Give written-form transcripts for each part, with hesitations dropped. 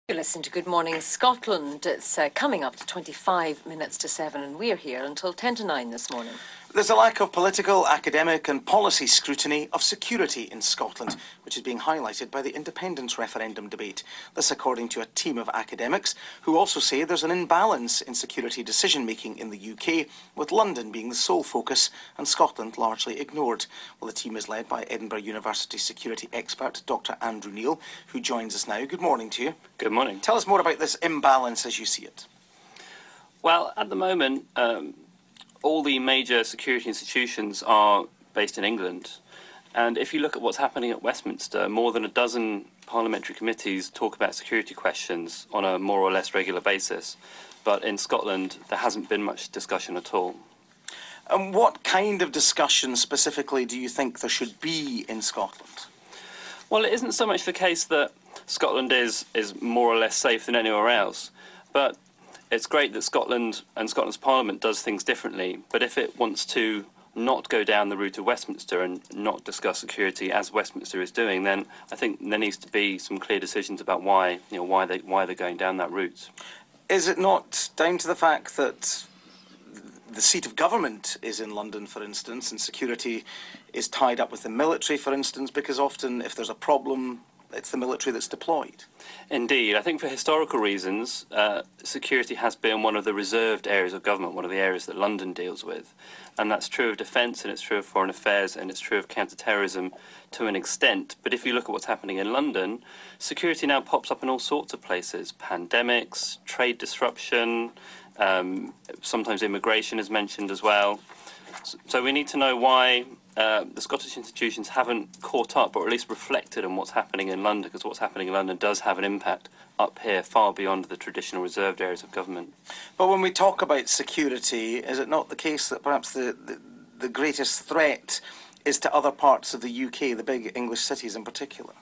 You listen to Good Morning Scotland. It's coming up to 25 minutes to 7 and we're here until 10 to 9 this morning. There's a lack of political, academic and policy scrutiny of security in Scotland, which is being highlighted by the independence referendum debate. This according to a team of academics who also say there's an imbalance in security decision-making in the UK, with London being the sole focus and Scotland largely ignored. Well, the team is led by Edinburgh University security expert Dr. Andrew Neal, who joins us now. Good morning to you. Good morning. Tell us more about this imbalance as you see it. Well, at the moment, all the major security institutions are based in England. And if you look at what's happening at Westminster, more than a dozen parliamentary committees talk about security questions on a more or less regular basis. But in Scotland, there hasn't been much discussion at all. And what kind of discussion specifically do you think there should be in Scotland? Well, it isn't so much the case that Scotland is more or less safe than anywhere else, but it's great that Scotland and Scotland's Parliament does things differently, but if it wants to not go down the route of Westminster and not discuss security as Westminster is doing, then I think there needs to be some clear decisions about why they're going down that route. Is it not down to the fact that the seat of government is in London, for instance, and security is tied up with the military, for instance, because often if there's a problem, it's the military that's deployed? Indeed. I think for historical reasons, security has been one of the reserved areas of government, one of the areas that London deals with. And that's true of defence, and it's true of foreign affairs, and it's true of counter-terrorism to an extent. But if you look at what's happening in London, security now pops up in all sorts of places. Pandemics, trade disruption, sometimes immigration is mentioned as well. So we need to know why the Scottish institutions haven't caught up, or at least reflected on what's happening in London, because what's happening in London does have an impact up here far beyond the traditional reserved areas of government. But when we talk about security, is it not the case that perhaps the greatest threat is to other parts of the UK, the big English cities in particular?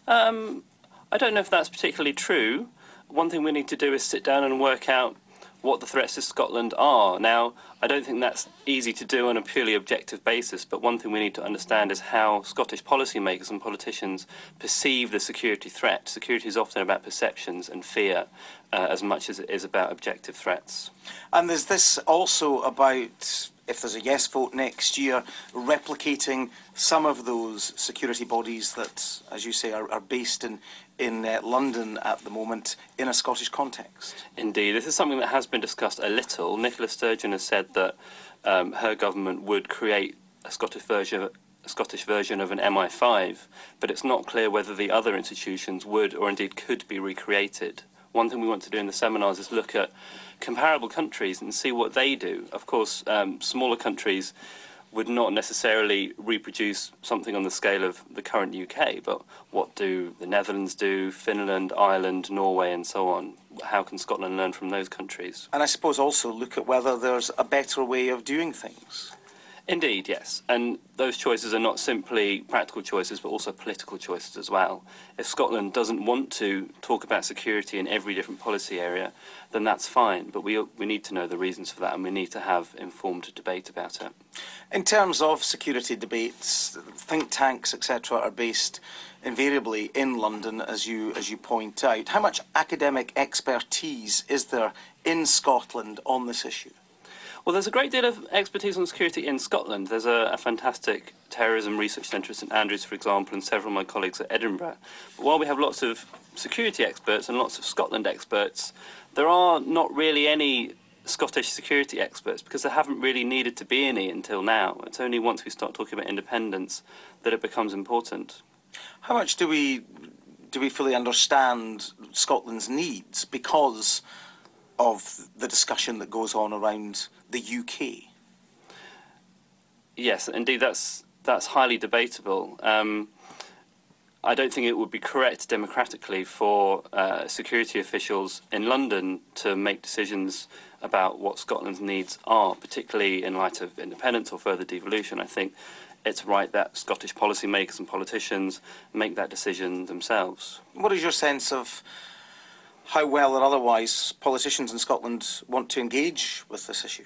I don't know if that's particularly true. One thing we need to do is sit down and work out what the threats to Scotland are. Now, I don't think that's easy to do on a purely objective basis, but one thing we need to understand is how Scottish policymakers and politicians perceive the security threat. Security is often about perceptions and fear as much as it is about objective threats. And is this also about, if there's a yes vote next year, replicating some of those security bodies that, as you say, are based in London at the moment in a Scottish context? Indeed. This is something that has been discussed a little. Nicola Sturgeon has said that her government would create a Scottish version of an MI5, but it's not clear whether the other institutions would or indeed could be recreated. One thing we want to do in the seminars is look at comparable countries and see what they do. Of course, smaller countries would not necessarily reproduce something on the scale of the current UK, but what do the Netherlands do, Finland, Ireland, Norway and so on? How can Scotland learn from those countries? And I suppose also look at whether there's a better way of doing things. Indeed, yes. And those choices are not simply practical choices, but also political choices as well. If Scotland doesn't want to talk about security in every different policy area, then that's fine. But we need to know the reasons for that, and we need to have informed debate about it. In terms of security debates, think tanks, etc., are based invariably in London, as you point out. How much academic expertise is there in Scotland on this issue? Well, there's a great deal of expertise on security in Scotland. There's a fantastic terrorism research centre at St Andrews, for example, and several of my colleagues at Edinburgh. But while we have lots of security experts and lots of Scotland experts, there are not really any Scottish security experts, because there haven't really needed to be any until now. It's only once we start talking about independence that it becomes important. How much do we fully understand Scotland's needs because of the discussion that goes on around the UK? Yes, indeed, that's highly debatable. I don't think it would be correct democratically for security officials in London to make decisions about what Scotland's needs are, particularly in light of independence or further devolution. I think it's right that Scottish policymakers and politicians make that decision themselves. What is your sense of how well or otherwise politicians in Scotland want to engage with this issue?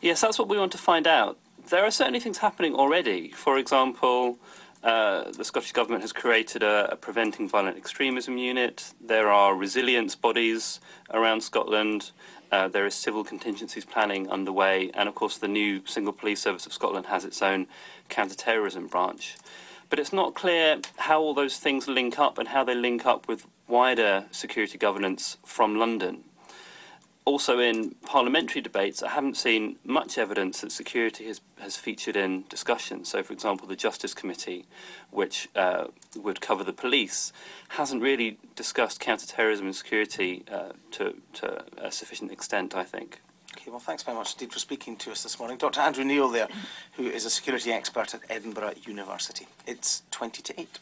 Yes, that's what we want to find out. There are certainly things happening already. For example, The Scottish Government has created a Preventing Violent Extremism unit. There are resilience bodies around Scotland. There is civil contingencies planning underway. And, of course, the new Single Police Service of Scotland has its own counter-terrorism branch. But it's not clear how all those things link up and how they link up with wider security governance from London. Also, in parliamentary debates, I haven't seen much evidence that security has featured in discussions. So, for example, the Justice Committee, which would cover the police, hasn't really discussed counter-terrorism and security to a sufficient extent, I think. Okay, well, thanks very much indeed for speaking to us this morning. Dr. Andrew Neal there, who is a security expert at Edinburgh University. It's 20 to 8.